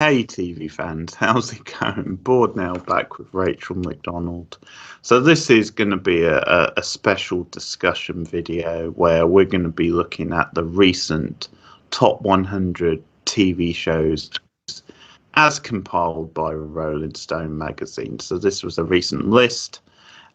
Hey TV fans, how's it going? Bored now, back with Rachel McDonald. So this is going to be a special discussion video where we're going to be looking at the recent top 100 TV shows as compiled by Rolling Stone magazine. So this was a recent list,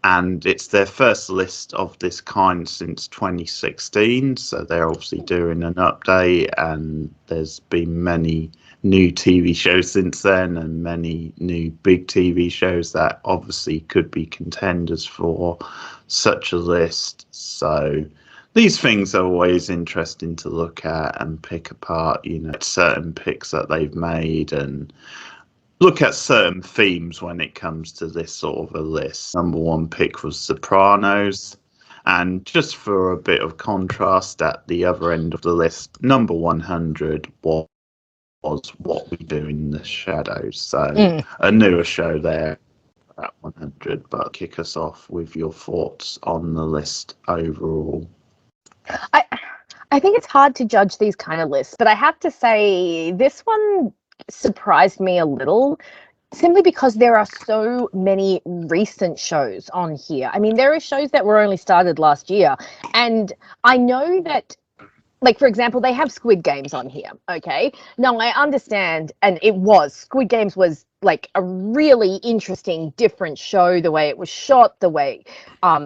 and it's their first list of this kind since 2016. So they're obviously doing an update, and there's been many new TV shows since then, and many new big TV shows that obviously could be contenders for such a list. So these things are always interesting to look at and pick apart, certain picks that they've made, and look at certain themes when it comes to this sort of a list. Number one pick was Sopranos. And just for a bit of contrast, at the other end of the list, number 100 was What We Do in the Shadows. So a newer show there at 100. But kick us off with your thoughts on the list overall. I think it's hard to judge these kind of lists, but I have to say this one surprised me a little, simply because there are so many recent shows on here. I mean, there are shows that were only started last year, and I know that, like, for example, they have Squid Games on here, okay? Now, I understand, and Squid Games was, like, a really interesting, different show, the way it was shot, the way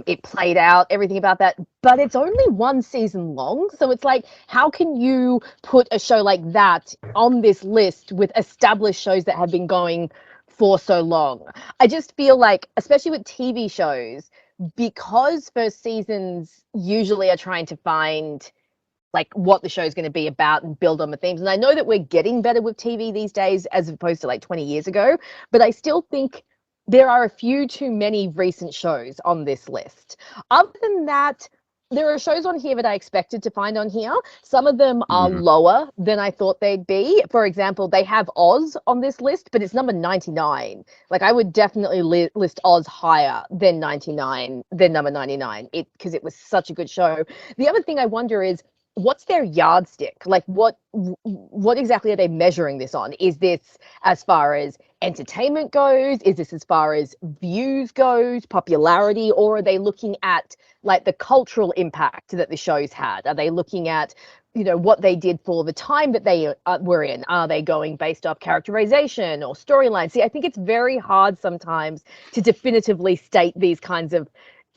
it played out, everything about that, but it's only one season long, so it's like, how can you put a show like that on this list with established shows that have been going for so long? I just feel like, especially with TV shows, because first seasons usually are trying to find like what the show's going to be about and build on the themes. And I know that we're getting better with TV these days as opposed to like 20 years ago, but I still think there are a few too many recent shows on this list. Other than that, there are shows on here that I expected to find on here. Some of them are lower than I thought they'd be. For example, they have Oz on this list, but it's number 99. Like, I would definitely list Oz higher than 99, than number 99, because it was such a good show. The other thing I wonder is, what's their yardstick? Like, what exactly are they measuring this on? Is this as far as entertainment goes? Is this as far as views goes, popularity? Or are they looking at like the cultural impact that the shows had? Are they looking at, what they did for the time that they were in? Are they going based off characterization or storyline? See, I think it's very hard sometimes to definitively state these kinds of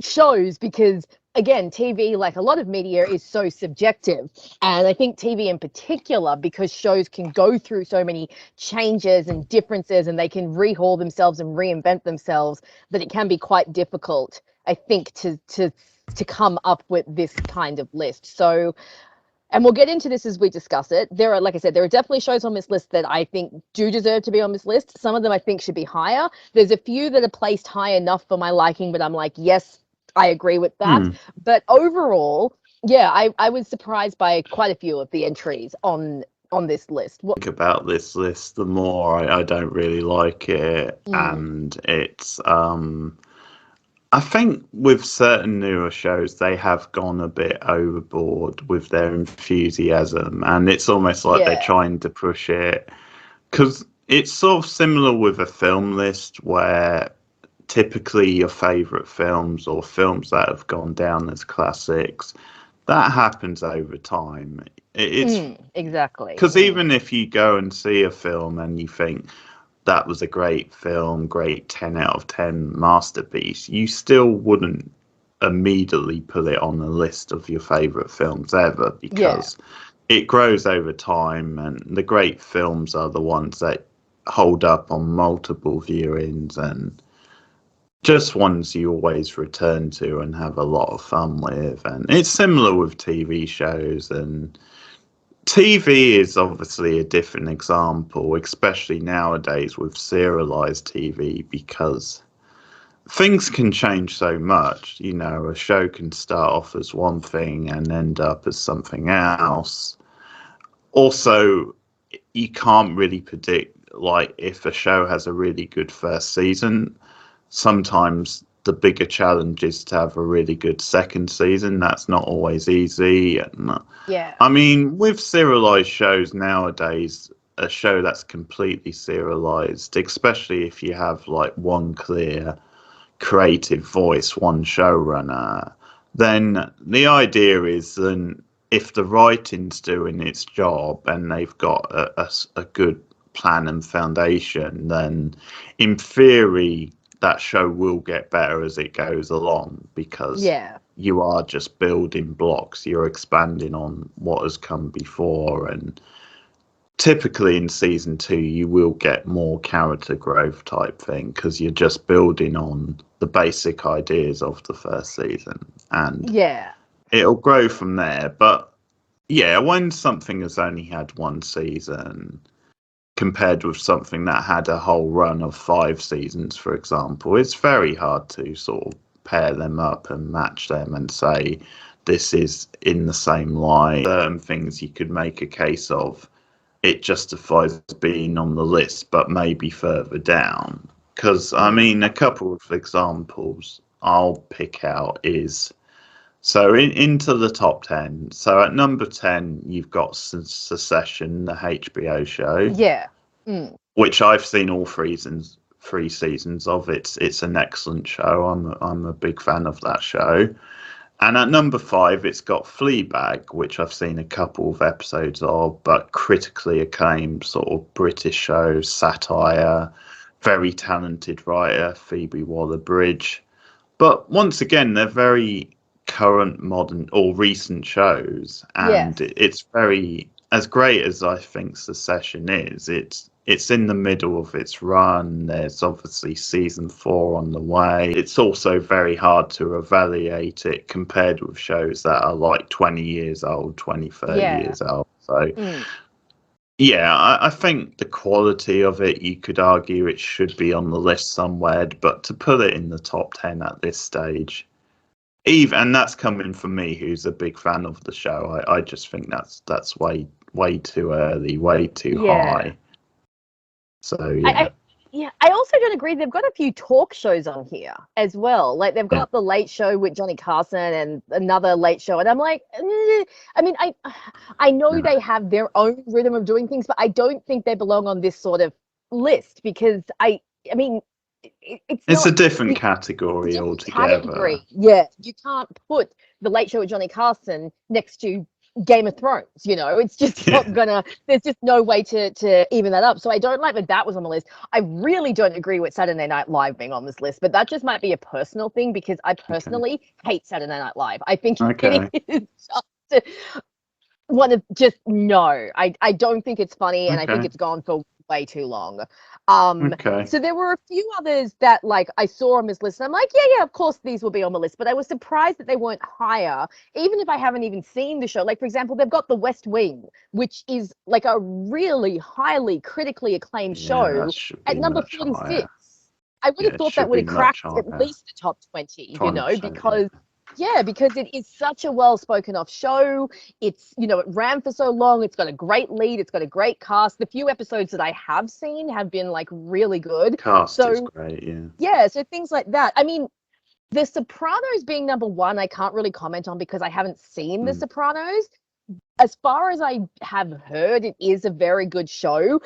shows, because again, TV, like a lot of media, is so subjective. And I think TV in particular, because shows can go through so many changes and differences, and they can rehaul themselves and reinvent themselves, that it can be quite difficult, I think, to come up with this kind of list. So, and we'll get into this as we discuss it. There are, like I said, there are definitely shows on this list that I think do deserve to be on this list. Some of them I think should be higher. There's a few that are placed high enough for my liking, but I'm like, yes, I agree with that. But overall, yeah, I was surprised by quite a few of the entries on this list. Think about this list, the more I don't really like it. And it's I think with certain newer shows, they have gone a bit overboard with their enthusiasm, and it's almost like they're trying to push it, because it's sort of similar with a film list where typically your favorite films or films that have gone down as classics, that happens over time. It's exactly, because even if you go and see a film and you think that was a great film, great 10 out of 10 masterpiece, you still wouldn't immediately put it on a list of your favorite films ever, because it grows over time, and the great films are the ones that hold up on multiple viewings and just ones you always return to and have a lot of fun with. And it's similar with TV shows, and TV is obviously a different example, especially nowadays with serialized TV, because things can change so much. A show can start off as one thing and end up as something else. Also, you can't really predict, like, if a show has a really good first season, sometimes the bigger challenge is to have a really good second season. That's not always easy. And I mean, with serialized shows nowadays, a show that's completely serialized, especially if you have like one clear creative voice, one showrunner, then the idea is then if the writing's doing its job and they've got a good plan and foundation, then in theory that show will get better as it goes along, because you are just building blocks, you're expanding on what has come before, and typically in season 2 you will get more character growth type thing because you're just building on the basic ideas of the first season, and it'll grow from there. But yeah, when something has only had one season compared with something that had a whole run of 5 seasons, for example, it's very hard to sort of pair them up and match them and say this is in the same line. Certain things you could make a case of it justifies being on the list, but maybe further down. Because, I mean, a couple of examples I'll pick out is, so into the top 10. So at number 10, you've got Succession, the HBO show. Which I've seen all 3 seasons of. It's an excellent show. I'm a big fan of that show. And at number 5, it's got Fleabag, which I've seen a couple of episodes of, but critically acclaimed sort of British show, satire, very talented writer, Phoebe Waller-Bridge. But once again, they're very current, modern, or recent shows. And it's very, as great as I think Succession is, it's in the middle of its run. There's obviously season 4 on the way. It's also very hard to evaluate it compared with shows that are like 20 years old, 30 years old. So, I think the quality of it, you could argue it should be on the list somewhere, but to put it in the top 10 at this stage, and that's coming from me, who's a big fan of the show, I just think that's way too early, way too high. So I also don't agree. They've got a few talk shows on here as well. Like they've got the Late Show with Johnny Carson and another late show, and I'm like, I mean, I know they have their own rhythm of doing things, but I don't think they belong on this sort of list because I mean, it's a different category altogether. Yeah, you can't put the Late Show with Johnny Carson next to Game of Thrones, it's just not gonna, there's just no way to even that up. So I don't like that was on the list. I really don't agree with Saturday Night Live being on this list, but that just might be a personal thing because I personally hate Saturday Night Live. I think it is just one of I don't think it's funny, and I think it's gone for way too long. So there were a few others that like I saw on this list and I'm like, yeah, of course these will be on the list, but I was surprised that they weren't higher, even if I haven't even seen the show. Like, for example, they've got The West Wing, which is like a really highly critically acclaimed show at number 46. Higher. I would have thought that would have cracked at least the top 20, because it is such a well-spoken of show. It's, it ran for so long. It's got a great lead. It's got a great cast. The few episodes that I have seen have been like really good. Cast is great, Yeah, so things like that. I mean, The Sopranos being number 1, I can't really comment on because I haven't seen The Sopranos. As far as I have heard, it is a very good show.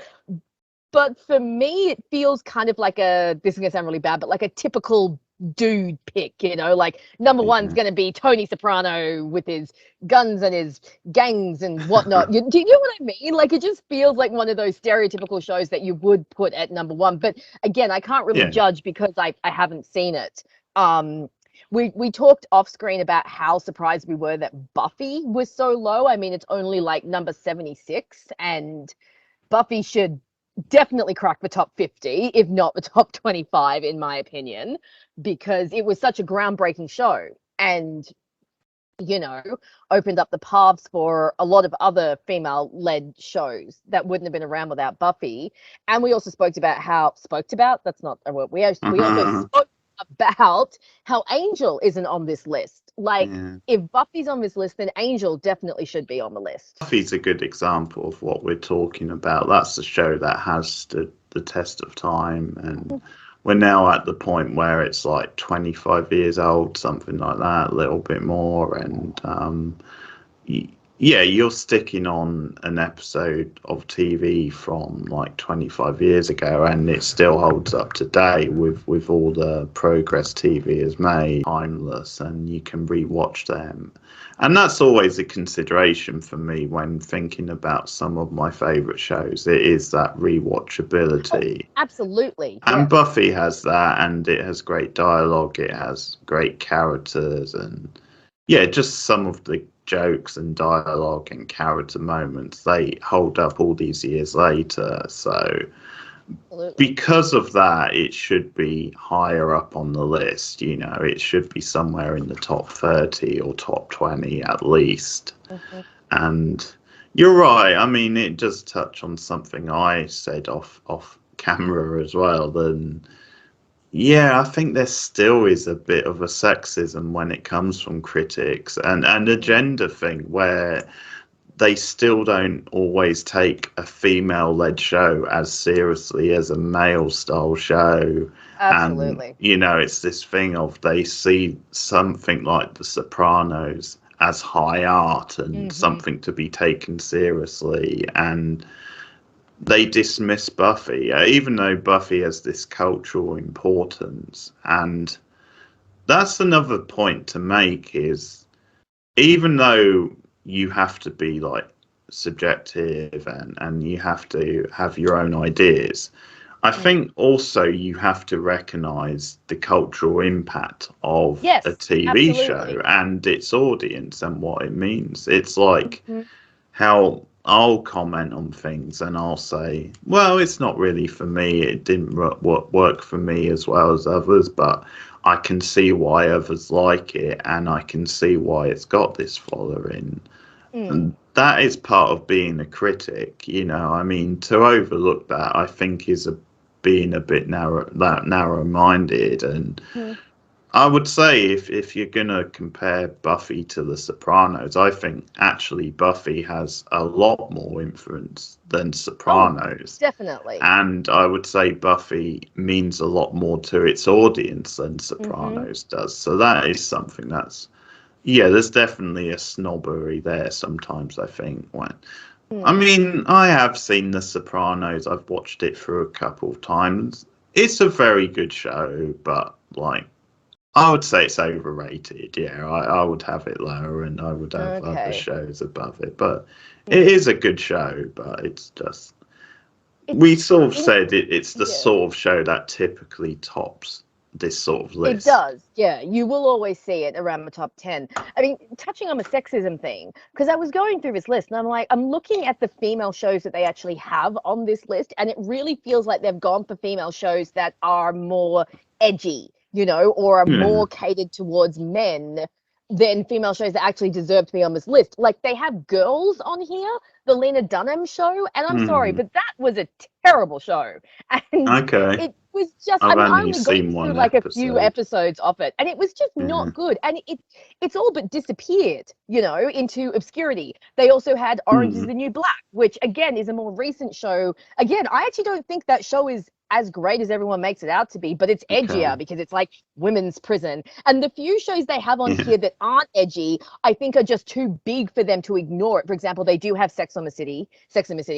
But for me, it feels kind of like this is going to sound really bad, but like a typical dude pick, like number 1's going to be Tony Soprano with his guns and his gangs and whatnot. Do you know what I mean? Like, it just feels like one of those stereotypical shows that you would put at number 1. But again, I can't really judge because I haven't seen it. We talked off screen about how surprised we were that Buffy was so low. I mean, it's only like number 76, and Buffy should definitely crack the top 50, if not the top 25, in my opinion, because it was such a groundbreaking show and, opened up the paths for a lot of other female-led shows that wouldn't have been around without Buffy. And we also spoke about that's not a word. We also spoke about how Angel isn't on this list. Like, if Buffy's on this list, then Angel definitely should be on the list. Buffy's a good example of what we're talking about. That's a show that has stood the test of time, and we're now at the point where it's like 25 years old, something like that, a little bit more, and yeah, you're sticking on an episode of TV from like 25 years ago, and it still holds up today with all the progress TV has made, timeless, and you can rewatch them. And that's always a consideration for me when thinking about some of my favorite shows. It is that rewatchability. Absolutely, And yes. Buffy has that, and it has great dialogue, it has great characters, and yeah, just some of the jokes and dialogue and character moments, they hold up all these years later. So Absolutely. because of that, it should be higher up on the list. You know, it should be somewhere in the top 30 or top 20 at least. Mm-hmm. And you're right. I mean, it does touch on something I said off camera as well. Then yeah, I think there still is a bit of a sexism when it comes from critics, and a gender thing where they still don't always take a female-led show as seriously as a male-style show. And, Absolutely. you know, it's this thing of they see something like The Sopranos as high art and something to be taken seriously. And they dismiss Buffy, even though Buffy has this cultural importance. And that's another point to make is even though you have to be like subjective and you have to have your own ideas, I think also you have to recognize the cultural impact of Yes, a TV absolutely. show and its audience and what it means. It's like Mhm. how I'll comment on things and I'll say, well, it's not really for me. It didn't work for me as well as others, but I can see why others like it and I can see why it's got this following. Mm. And that is part of being a critic, you know. I mean, to overlook that, I think is being a bit narrow-minded. And Mhm. I would say if you're gonna compare Buffy to The Sopranos, I think actually Buffy has a lot more influence than Oh, Sopranos. definitely. And I would say Buffy means a lot more to its audience than Hmm. Sopranos does. So that is something that's, yeah, there's definitely a snobbery there sometimes, I think. I Mm. mean, I have seen The Sopranos. I've watched it for a couple of times. It's a very good show, but like I would say it's overrated. Yeah, I would have it lower, and I would have other Okay. shows above it. But it Mm. is a good show. But it's just It's we sort of in, said it's the yeah. sort of show that typically tops this sort of It list. does, yeah. You will always see it around the top 10. I mean, touching on the sexism thing, because I was going through this list and I'm like, I'm looking at the female shows that they actually have on this list, and it really feels like they've gone for female shows that are more edgy, or are Yeah. more catered towards men than female shows that actually deserve to be on this list. Like, they have Girls on here, the Lena Dunham show, and I'm sorry, Hmm. but that was a terrible show. And Okay. it was just, I I've mean, I only only got seen through one like a few episode. episodes of it, and it was just Yeah. not good. And it's all but disappeared, into obscurity. They also had Orange is Hmm. the New Black, which again is a more recent show. Again, I actually don't think that show is as great as everyone makes it out to be, but it's edgier Okay. because it's like women's prison. And the few shows they have on Yeah. here that aren't edgy, I think are just too big for them to ignore it. For example, they do have Sex and the City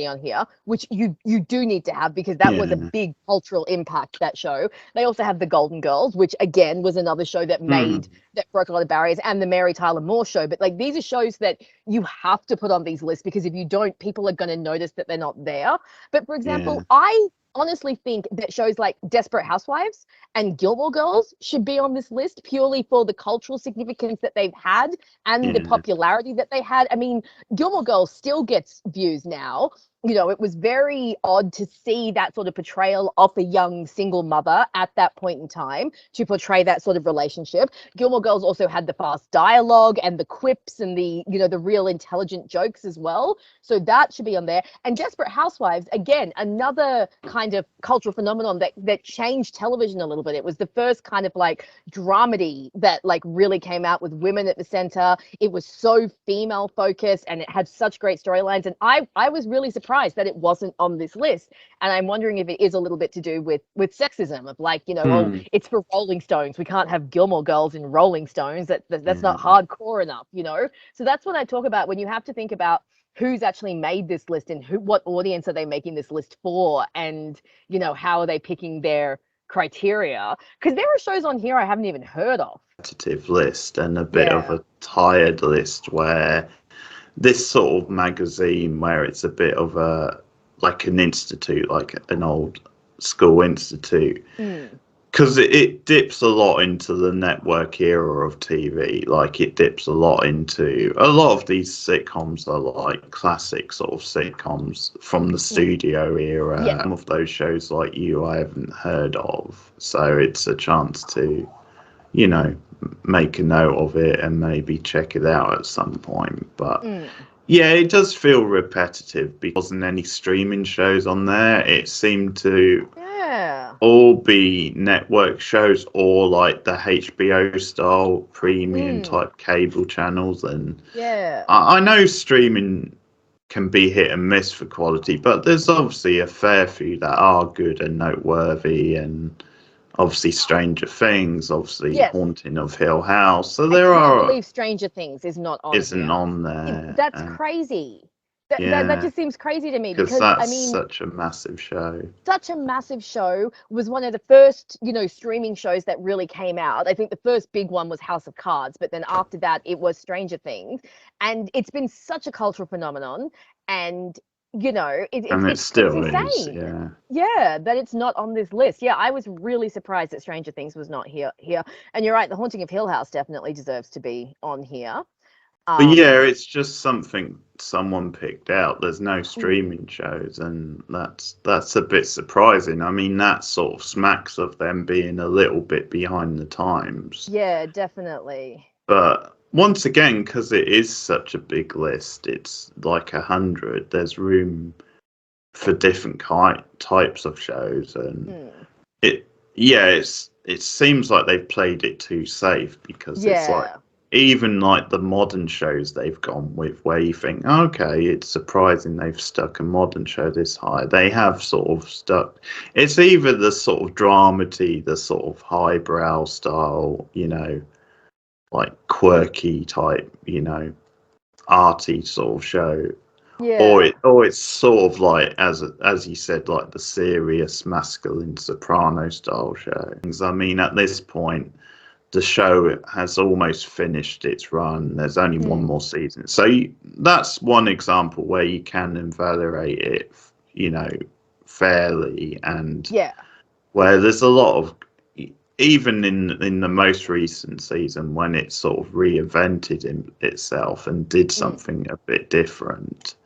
on here, which you do need to have because that was a Yeah. big cultural impact, that show. They also have The Golden Girls, which again was another show Hmm. that broke a lot of barriers, and the Mary Tyler Moore Show. But like, these are shows that you have to put on these lists because if you don't, people are going to notice that they're not there. But for Yeah. example, I honestly think that shows like Desperate Housewives and Gilmore Girls should be on this list purely for the cultural significance that they've had and the Yeah. popularity that they had. I mean, Gilmore Girls still gets views now. It was very odd to see that sort of portrayal of a young single mother at that point in time, to portray that sort of relationship. Gilmore Girls also had the fast dialogue and the quips and the real intelligent jokes as well. So that should be on there. And Desperate Housewives, again, another kind of cultural phenomenon that changed television a little bit. It was the first kind of like dramedy that like really came out with women at the center. It was so female focused and it had such great storylines. And I was really surprised surprised that it wasn't on this list. And I'm wondering if it is a little bit to do with sexism of like, oh, it's for Rolling Stones. We can't have Gilmore Girls in Rolling Stones. That's not hardcore enough, So that's what I talk about when you have to think about who's actually made this list and what audience are they making this list for, and how are they picking their criteria, because there are shows on here I haven't even heard of. Competitive list and a bit of a tired list, where this sort of magazine where it's a bit of a like an institute, like an old school institute, because it dips a lot into the network era of TV. Like it dips a lot into a lot of these sitcoms are like classic sort of sitcoms from the studio era. Some of those shows like You I haven't heard of, so it's a chance to make a note of it and maybe check it out at some point. But yeah, it does feel repetitive because there wasn't any streaming shows on there. It seemed to all be network shows or like the HBO style premium type cable channels. And I know streaming can be hit and miss for quality, but there's obviously a fair few that are good and noteworthy, and obviously Stranger Things, obviously Haunting of Hill House. So I can't believe Stranger Things isn't on there. That's crazy. That just seems crazy to me, because that's such a massive show. Such a massive show. Was one of the first, streaming shows that really came out. I think the first big one was House of Cards, but then after that it was Stranger Things, and it's been such a cultural phenomenon. And it still is, that it's not on this list. I was really surprised that Stranger Things was not here. And you're right, The Haunting of Hill House definitely deserves to be on here. But it's just something someone picked out. There's no streaming shows, and that's a bit surprising. I mean, that sort of smacks of them being a little bit behind the times. Yeah, definitely. But once again, because it is such a big list, it's like 100. There's room for different types of shows, and it seems like they've played it too safe, because it's like, even like the modern shows they've gone with, where you think, okay, it's surprising they've stuck a modern show this high. They have sort of stuck. It's either the sort of dramedy, the sort of highbrow style, like quirky type, arty sort of show, or it's sort of like, as you said, like the serious masculine soprano style show. I mean, at this point, the show has almost finished its run. There's only one more season, so that's one example where you can evaluate it, fairly, and where there's a lot of, even in the most recent season, when it sort of reinvented itself and did something a bit different,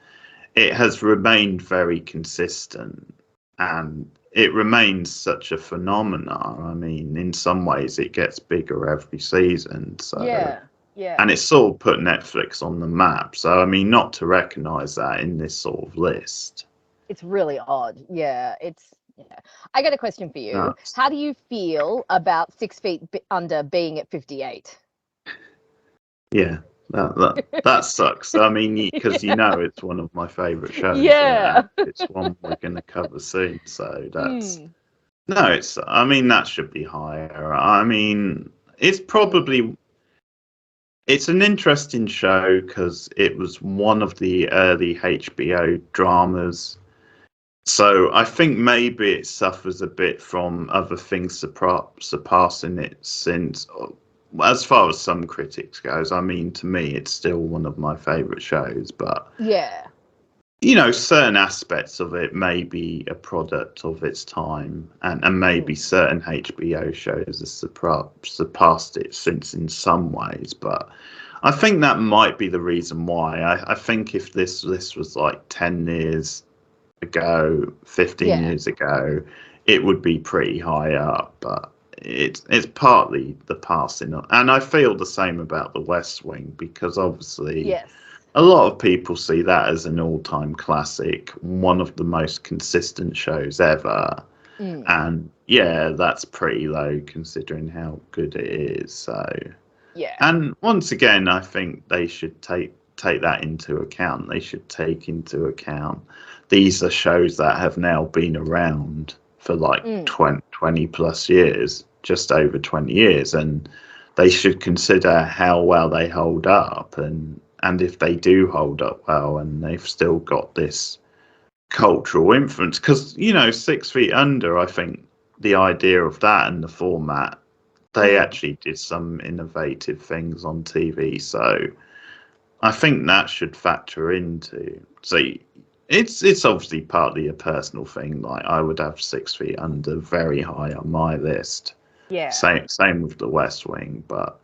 it has remained very consistent, and it remains such a phenomenon. I mean, in some ways it gets bigger every season. So and it's sort of put Netflix on the map. So I mean, not to recognise that in this sort of list, it's really odd. I got a question for you. No. How do you feel about 6 Feet Under being at 58? Yeah, that sucks. I mean, because it's one of my favourite shows. It's one we're going to cover soon. So that's I mean, that should be higher. I mean, it's an interesting show because it was one of the early HBO dramas. So I think maybe it suffers a bit from other things surpassing it since, as far as some critics goes. I mean, to me, it's still one of my favourite shows, but certain aspects of it may be a product of its time, and maybe certain HBO shows have surpassed it since in some ways, but I think that might be the reason why. I think if this list was like 10 years ago, 15 years ago, it would be pretty high up, but it's partly the passing on. And I feel the same about The West Wing, because obviously a lot of people see that as an all-time classic, one of the most consistent shows ever, and that's pretty low considering how good it is. So and once again, I think they should take that into account. They should take into account these are shows that have now been around for like 20 plus years, just over 20 years, and they should consider how well they hold up, and if they do hold up well, and they've still got this cultural influence. Because 6 Feet Under, I think the idea of that and the format, they actually did some innovative things on TV, so I think that should factor into. So it's obviously partly a personal thing. Like, I would have 6 Feet Under very high on my list. Yeah. Same with The West Wing, but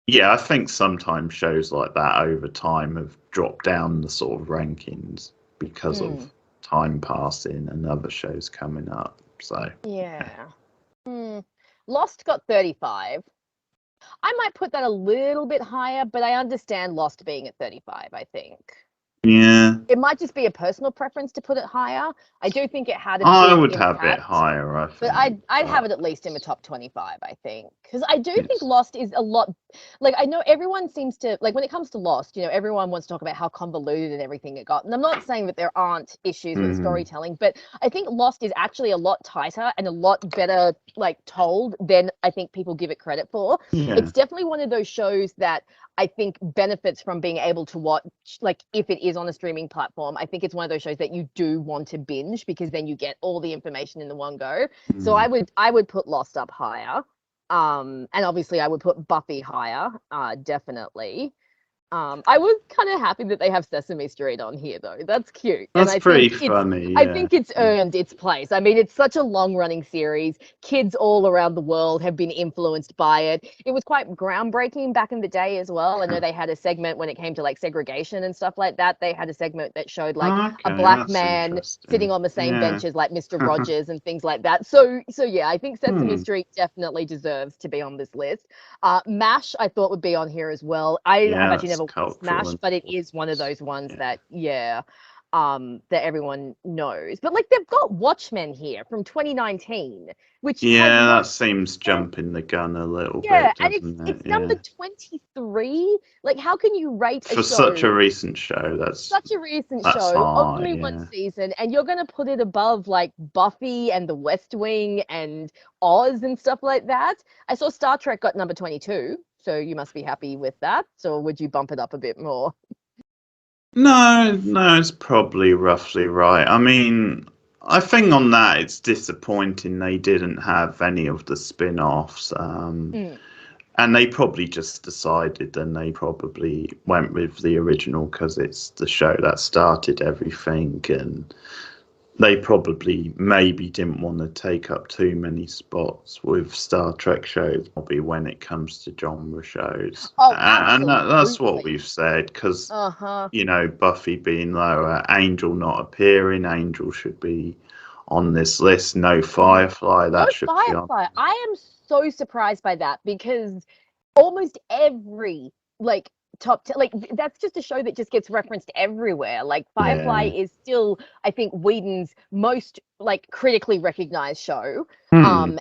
yeah, I think sometimes shows like that over time have dropped down the sort of rankings because of time passing and other shows coming up. So yeah. Lost got 35. I might put that a little bit higher, but I understand Lost being at 35, I think. Yeah. It might just be a personal preference to put it higher. I do think it had a I big would impact, have it higher, I think. But I'd have it at least in the top 25, I think. Because I do think Lost is a lot, like, I know everyone seems to, like, when it comes to Lost, everyone wants to talk about how convoluted and everything it got. And I'm not saying that there aren't issues with storytelling, but I think Lost is actually a lot tighter and a lot better, like, told than I think people give it credit for. Yeah. It's definitely one of those shows that I think benefits from being able to watch, like, if it is on a streaming platform. I think it's one of those shows that you do want to binge because then you get all the information in the one go. So I would put Lost up higher. And obviously I would put Buffy higher, definitely. I was kind of happy that they have Sesame Street on here, though. That's cute. That's and pretty funny. Yeah. I think it's earned its place. I mean, it's such a long-running series. Kids all around the world have been influenced by it. It was quite groundbreaking back in the day as well. I know they had a segment when it came to like segregation and stuff like that. They had a segment that showed like a black man sitting on the same bench as like Mr. Rogers and things like that. So yeah, I think Sesame Street definitely deserves to be on this list. MASH, I thought would be on here as well. I have actually never watched MASH, but it is one of those ones that that everyone knows. But like, they've got Watchmen here from 2019, which that seems jumping the gun a little bit. Yeah, and it's number 23. Like, how can you rate a show for such a recent show? That's only one season, and you're going to put it above like Buffy and The West Wing and Oz and stuff like that. I saw Star Trek got number 22, so you must be happy with that. So would you bump it up a bit more? No, it's probably roughly right. I mean, I think on that it's disappointing they didn't have any of the spin-offs. And they probably just decided, and they probably went with the original because it's the show that started everything, and they probably maybe didn't want to take up too many spots with Star Trek shows, probably when it comes to genre shows. And that's what we've said, because, Buffy being lower, Angel not appearing, Angel should be on this list, no Firefly, that should be on. I am so surprised by that, because almost every, like, top 10, like, that's just a show that just gets referenced everywhere. Like, Firefly is still, I think, Whedon's most like critically recognized show. And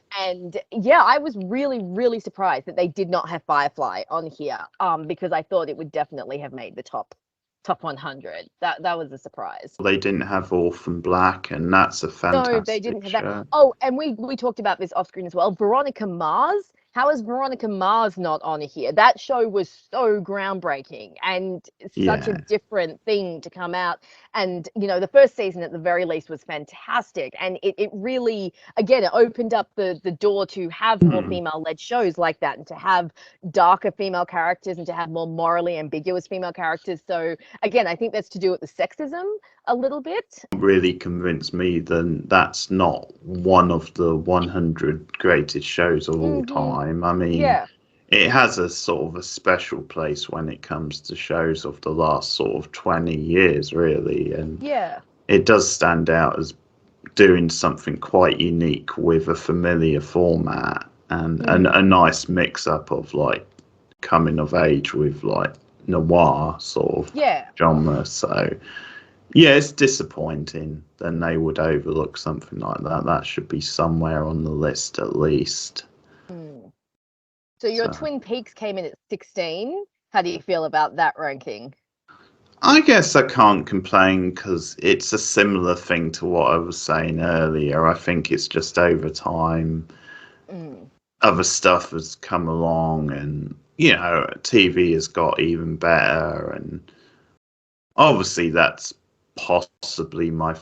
I was really, really surprised that they did not have Firefly on here, because I thought it would definitely have made the top 100. That was a surprise. They didn't have Orphan Black, and that's a fantastic No, they didn't have that. Oh, and we talked about this off screen as well. Veronica Mars. How is Veronica Mars not on here? That show was so groundbreaking and such a different thing to come out. And, the first season at the very least was fantastic. And it really, again, it opened up the door to have more female-led shows like that, and to have darker female characters, and to have more morally ambiguous female characters. So, again, I think that's to do with the sexism a little bit. Really convinced me that that's not one of the 100 greatest shows of all time. I mean, it has a sort of a special place when it comes to shows of the last sort of 20 years, really. And it does stand out as doing something quite unique with a familiar format, and a nice mix up of like coming of age with like noir sort of genre. So it's disappointing. Then they would overlook something like that. That should be somewhere on the list at least. So your Twin Peaks came in at 16. How do you feel about that ranking? I guess I can't complain because it's a similar thing to what I was saying earlier. I think it's just over time, other stuff has come along, and TV has got even better, and obviously that's possibly my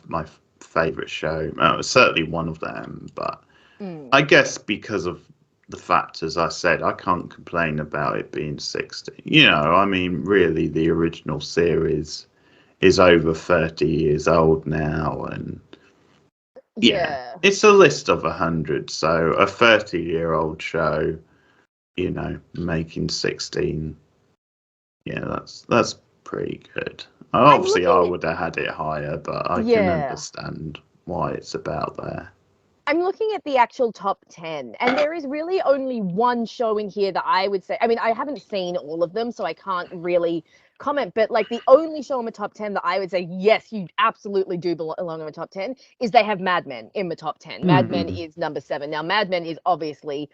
favorite show. Certainly one of them, but I guess because of the factors I said, I can't complain about it being 60. I mean, really, the original series is over 30 years old now, and it's a list of 100. So a 30-year-old show, making 16, that's pretty good. Obviously, I would have had it higher, but I can understand why it's about there. I'm looking at the actual top 10, and there is really only one show in here that I would say, I mean, I haven't seen all of them, so I can't really comment, but like the only show in the top 10 that I would say, yes, you absolutely do belong in the top 10, is they have Mad Men in the top 10. Mad Men is number 7. Now, Mad Men is obviously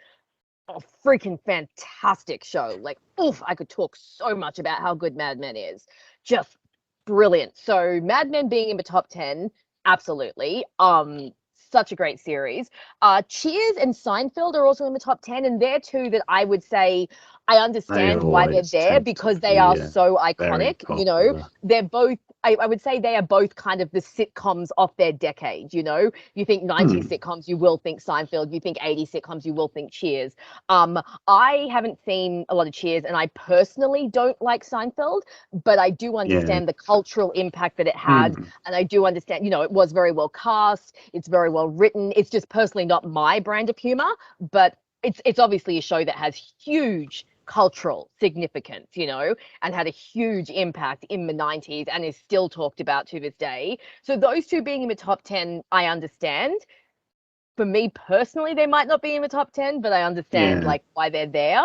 a freaking fantastic show. Like, oof, I could talk so much about how good Mad Men is. Just brilliant. So Mad Men being in the top 10, absolutely. Such a great series. Cheers and Seinfeld are also in the top 10, and they're two that I would say I understand why they're there because they are so iconic. They're both, I would say they are both kind of the sitcoms of their decade. You think 90s sitcoms, you will think Seinfeld. You think 80s sitcoms, you will think Cheers. I haven't seen a lot of Cheers, and I personally don't like Seinfeld, but I do understand the cultural impact that it had, and I do understand, it was very well cast, it's very well written. It's just personally not my brand of humor, but it's obviously a show that has huge cultural significance, and had a huge impact in the 90s and is still talked about to this day. So those two being in the top 10, I understand. For me personally, they might not be in the top 10, but I understand like why they're there.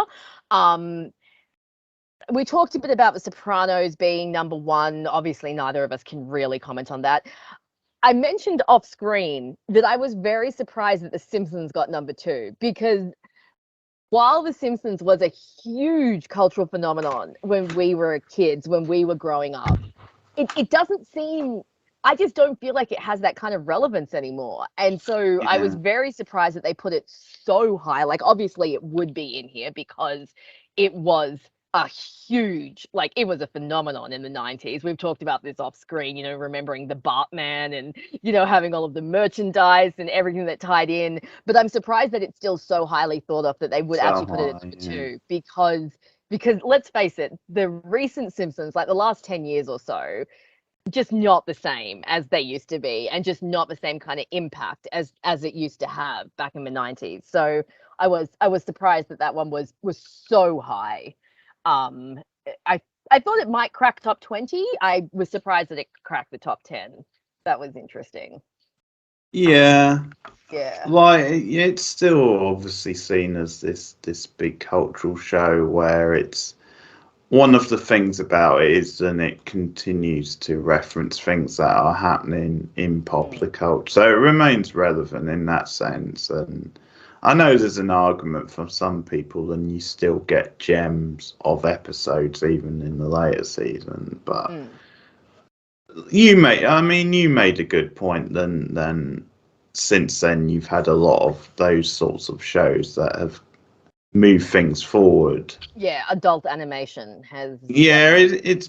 We talked a bit about The Sopranos being number 1. Obviously, neither of us can really comment on that. I mentioned off screen that I was very surprised that The Simpsons got number 2, because while The Simpsons was a huge cultural phenomenon when we were kids, when we were growing up, it doesn't seem, I just don't feel like it has that kind of relevance anymore. And so I was very surprised that they put it so high. Like, obviously it would be in here because it was a huge, like, it was a phenomenon in the 90s. We've talked about this off screen, remembering the Bartman and, having all of the merchandise and everything that tied in. But I'm surprised that it's still so highly thought of that they would actually put it at number 2, because let's face it, the recent Simpsons, like the last 10 years or so, just not the same as they used to be, and just not the same kind of impact as it used to have back in the 90s. So I was surprised that one was so high. I thought it might crack top 20. I was surprised that it cracked the top 10. That was interesting. Yeah. Like, it's still obviously seen as this big cultural show where it's one of the things about it is that it continues to reference things that are happening in popular culture. So it remains relevant in that sense. And I know there's an argument from some people, and you still get gems of episodes even in the later season. But you made a good point. Then since then, you've had a lot of those sorts of shows that have moved things forward. Yeah, adult animation has. Yeah, it's.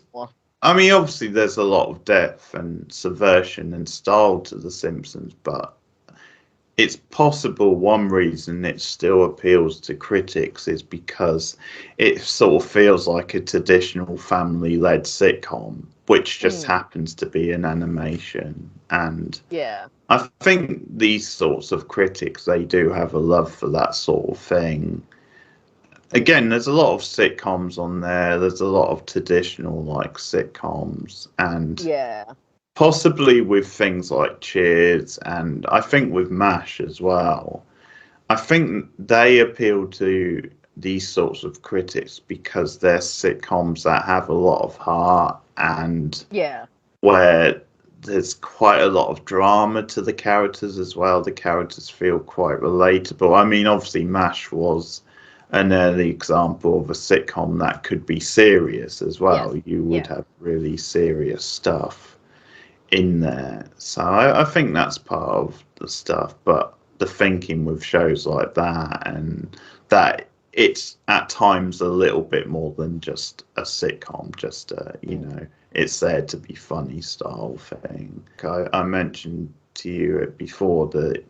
I mean, obviously, there's a lot of depth and subversion and style to The Simpsons, but it's possible one reason it still appeals to critics is because it sort of feels like a traditional family-led sitcom, which just happens to be an animation. And I think these sorts of critics, they do have a love for that sort of thing. Again, there's a lot of sitcoms on there. There's a lot of traditional like sitcoms, and possibly with things like Cheers, and I think with MASH as well. I think they appeal to these sorts of critics because they're sitcoms that have a lot of heart, and where there's quite a lot of drama to the characters as well. The characters feel quite relatable. I mean, obviously MASH was an early example of a sitcom that could be serious as well. Yes. You would have really serious stuff in there. So I think that's part of the stuff. But the thinking with shows like that, and that it's at times a little bit more than just a sitcom, just you know, it's there to be funny style thing. I mentioned to you before the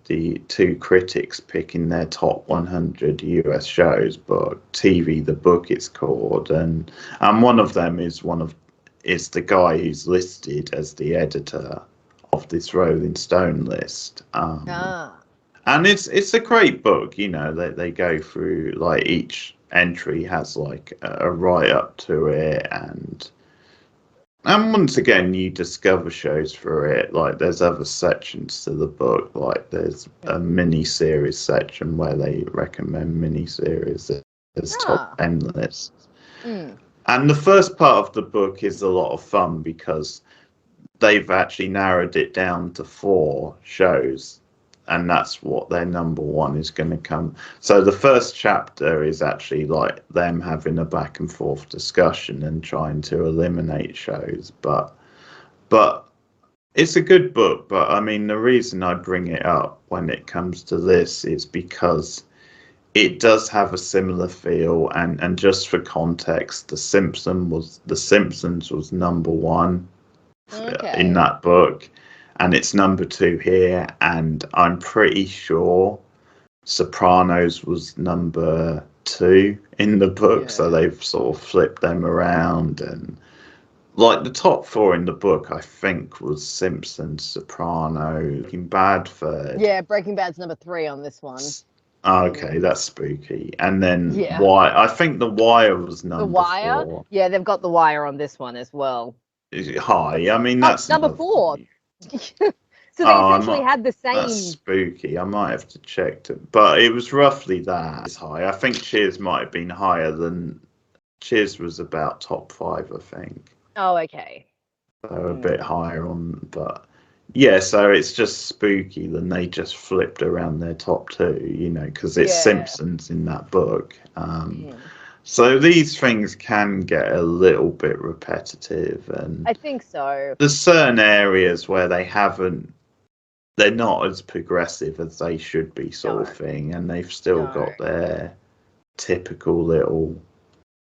two critics picking their top 100 US shows, but TV the book it's called, and one of them is the guy who's listed as the editor of this Rolling Stone list. And it's a great book, you know. They go through, like, each entry has like a write up to it, and once again you discover shows through it. Like, there's other sections to the book, like there's a mini series section where they recommend mini series as top 10 lists. And the first part of the book is a lot of fun because they've actually narrowed it down to 4 shows, and that's what their number one is going to come. So the first chapter is actually like them having a back and forth discussion and trying to eliminate shows. But it's a good book. But I mean, the reason I bring it up when it comes to this is because it does have a similar feel, and just for context, The Simpsons was number one in that book, and it's number 2 here, and I'm pretty sure Sopranos was number 2 in the book, so they've sort of flipped them around. And like the top 4 in the book, I think, was Simpsons, Sopranos, Breaking Bad third. Yeah, Breaking Bad's number 3 on this one. Okay, that's spooky. And then I think The Wire was number 4. The Wire? Yeah, they've got The Wire on this one as well. Is it high? I mean, that's number 4. So they essentially had the same. That's spooky. I might have to check it, but it was roughly that. It's high. I think Cheers might have been higher than Cheers was about top 5, I think. Oh, okay. So a bit higher on, but yeah. So it's just spooky. Then they just flipped around their top 2, you know, because it's Simpsons in that book. So these things can get a little bit repetitive, and I think so. There's certain areas where they're not as progressive as they should be, sort of thing, and they've still got their typical little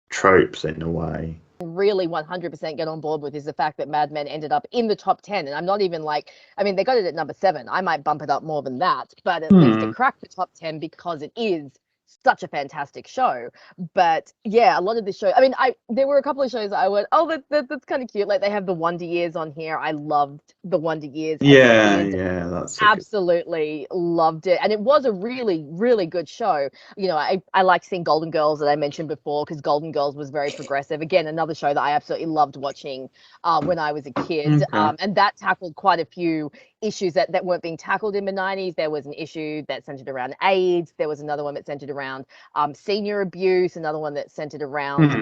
tropes in a way. Really 100% get on board with is the fact that Mad Men ended up in the top 10, and I'm not even like, I mean, they got it at number 7. I might bump it up more than that, but at least it cracked the top 10 because it is such a fantastic show. But yeah, a lot of the show, I mean, there were a couple of shows I went, oh, that's kind of cute. Like, they have the Wonder Years on here. I loved the Wonder Years. Yeah, that's absolutely loved it, and it was a really, really good show. You know, I like seeing Golden Girls that I mentioned before, because Golden Girls was very progressive. Again, another show that I absolutely loved watching when I was a kid, and that tackled quite a few issues that weren't being tackled in the 90s. There was an issue that centered around AIDS. There was another one that centered around senior abuse, another one that centered around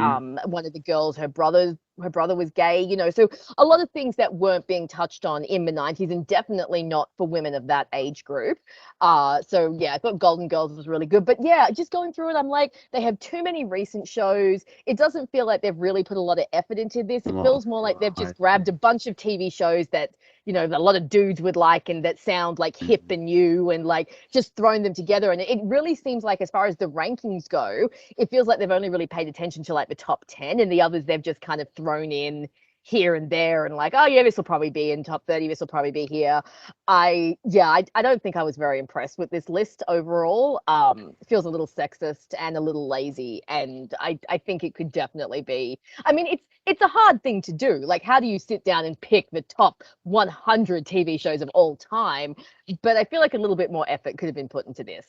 one of the girls, her brother was gay, you know. So a lot of things that weren't being touched on in the 90s, and definitely not for women of that age group. So yeah, I thought Golden Girls was really good. But yeah, just going through it, I'm like, they have too many recent shows. It doesn't feel like they've really put a lot of effort into this. It feels more like they've just grabbed a bunch of TV shows that, you know, a lot of dudes would like, and that sound like hip and new, and like just thrown them together. And it really seems like, as far as the rankings go, it feels like they've only really paid attention to like the top 10, and the others they've just kind of thrown in here and there, and like, oh yeah, this will probably be in top 30, this will probably be here. I don't think I was very impressed with this list overall. It feels a little sexist and a little lazy, and I think it could definitely be, I mean, it's a hard thing to do. Like, how do you sit down and pick the top 100 TV shows of all time? But I feel like a little bit more effort could have been put into this.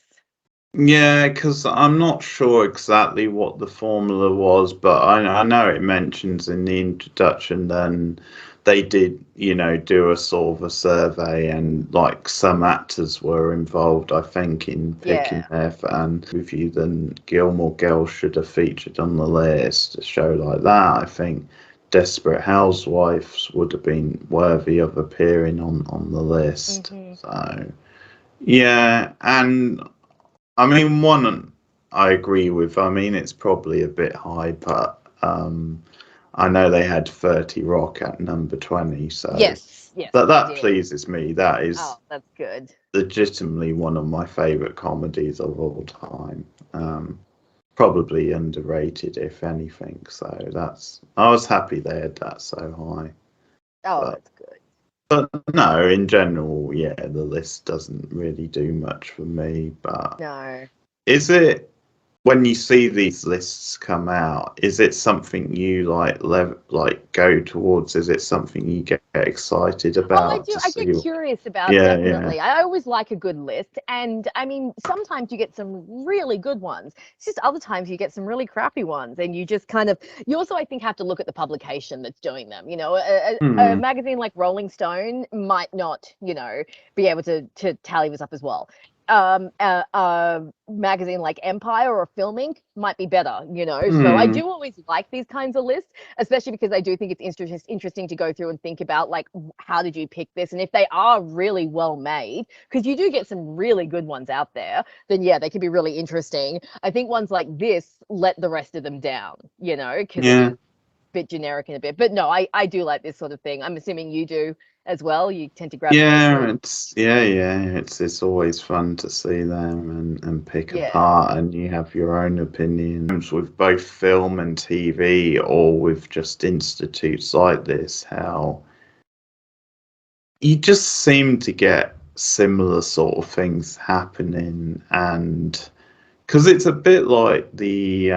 Yeah, because I'm not sure exactly what the formula was, but I know it mentions in the introduction, then they did, you know, do a sort of a survey, and like some actors were involved, I think, in picking their fan review. Then Gilmore Girls should have featured on the list. A show like that, I think Desperate Housewives would have been worthy of appearing on the list. So yeah, and I mean, I agree with. I mean, it's probably a bit high, but I know they had 30 Rock at number 20, so Yes, yes, they that did. pleases me. That is Oh, that's good. legitimately one of my favorite comedies of all time. Probably underrated, if anything. So I was happy they had that so high. Oh, But that's good. but no, in general, yeah, the list doesn't really do much for me. But No. is it, when you see these lists come out, is it something you like go towards? Is it something you get excited Oh, I about do. to I get see? curious about, Yeah, yeah. definitely. I always like a good list. And I mean, sometimes you get some really good ones. It's just other times you get some really crappy ones. And you just kind of, you also, I think, have to look at the publication that's doing them. You know, a Hmm. magazine like Rolling Stone might not, be able to tally this up as well. A magazine like Empire or Filming might be better, So I Hmm. do always like these kinds of lists, especially because I do think it's interesting to go through and think about, like, how did you pick this, and if they are really well made, because you do get some really good ones out there, then yeah, they can be really interesting. I think ones like this let the rest of them down, because it Yeah. is a bit generic in a bit. But no, I do like this sort of thing. I'm assuming you do as well. You tend to grab those Yeah, lists. it's always fun to see them and pick Yeah. apart, and you have your own opinions with both film and TV, or with just institutes like this, how you just seem to get similar sort of things happening. And because it's a bit like the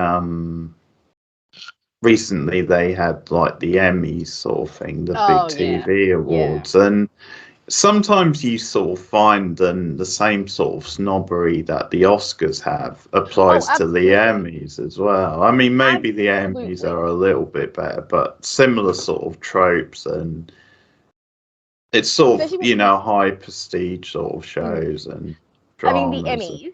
recently they had like the Emmys sort of thing, the big Oh yeah. TV Yeah. awards, and sometimes you sort of find the same sort of snobbery that the Oscars have Oh, applies to the absolutely. Emmys as well. I mean, maybe the Emmys Absolutely. are a little bit better, but similar sort of tropes, and it's sort of, Especially when you high prestige sort of mm, shows and I mean, the dramas. Emmys,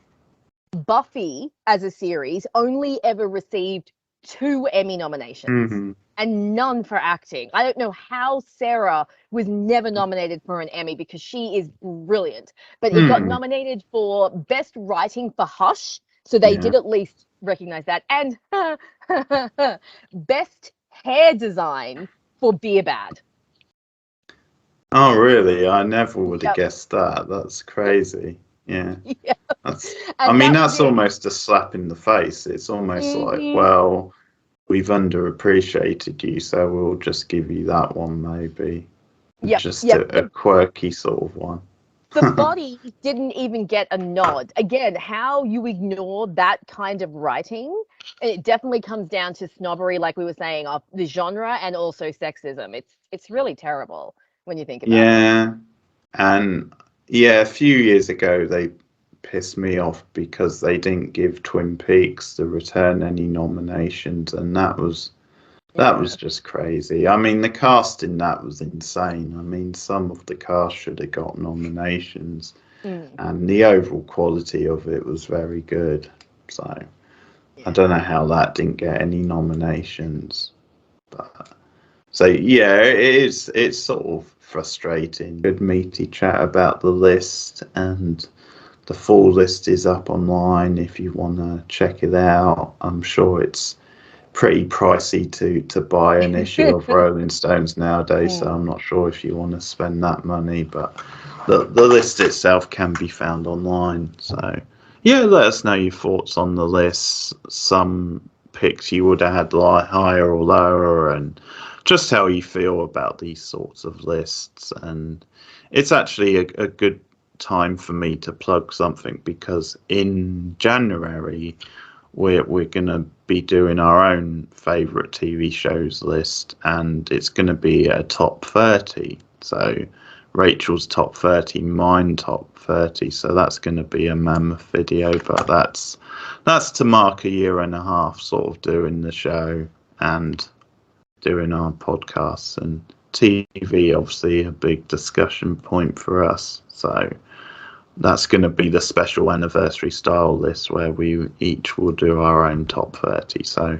Buffy as a series only ever received 2 Emmy nominations Hmm. and none for acting. I don't know how Sarah was never nominated for an Emmy, because she is brilliant, but it got Hmm. nominated for Best Writing for Hush, so they Yeah. did at least recognize that, and Best Hair Design for Beer Bad. Oh, really? I never would have Yep. guessed that. That's crazy. Yeah. Yeah. That's, I And mean, that was that's it. almost a slap in the face. It's almost like, Hmm. well, we've underappreciated you, so we'll just give you that one, maybe. Yep. Just Yep. a quirky sort of one. The Body didn't even get a nod. Again, how you ignore that kind of writing, it definitely comes down to snobbery, like we were saying, of the genre, and also sexism. It's really terrible when you think about it. Yeah. And yeah, a few years ago, they pissed me off because they didn't give Twin Peaks: The Return any nominations, and that was Yeah. just crazy. I mean, the cast in that was insane. I mean, some of the cast should have got nominations, Mm, and the overall quality of it was very good. So I yeah. don't know how that didn't get any nominations. But so yeah, it's sort of frustrating. Good meaty chat about the list, and the full list is up online if you want to check it out. I'm sure it's pretty pricey to buy an issue of Rolling Stones nowadays, so Mm. I'm not sure if you want to spend that money, but the list itself can be found online. So yeah, let us know your thoughts on the list. Some picks you would have had higher or lower, and just how you feel about these sorts of lists. And it's actually a good time for me to plug something, because in January we're gonna be doing our own favorite TV shows list, and it's gonna be a top 30. So Rachel's top 30, mine top 30. So that's gonna be a mammoth video, but that's to mark a year and a half sort of doing the show and doing our podcasts, and TV obviously a big discussion point for us. So that's going to be the special anniversary style list where we each will do our own top 30. So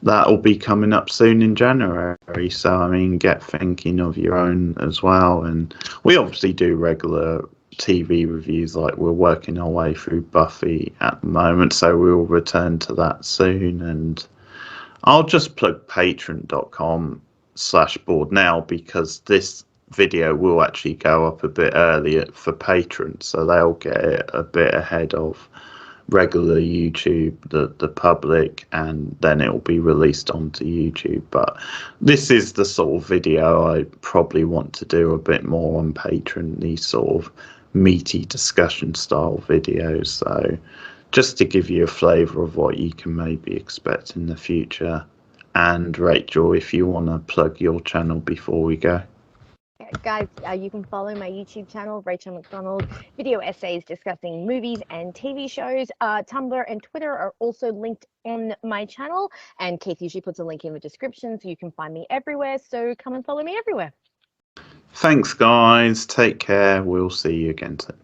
that will be coming up soon in January. So, I mean, get thinking of your own as well. And we obviously do regular TV reviews. Like, we're working our way through Buffy at the moment, so we'll return to that soon. And I'll just plug patreon.com/board now, because this video will actually go up a bit earlier for patrons, so they'll get it a bit ahead of regular YouTube, the public, and then it'll be released onto YouTube. But this is the sort of video I probably want to do a bit more on Patreon, these sort of meaty discussion style videos. So just to give you a flavour of what you can maybe expect in the future. And Rachel, if you want to plug your channel before we go. Guys, you can follow my YouTube channel, Rachel McDonald. Video essays discussing movies and TV shows. Tumblr and Twitter are also linked on my channel, and Keith usually puts a link in the description, so you can find me everywhere. So come and follow me everywhere. Thanks, guys. Take care. We'll see you again soon.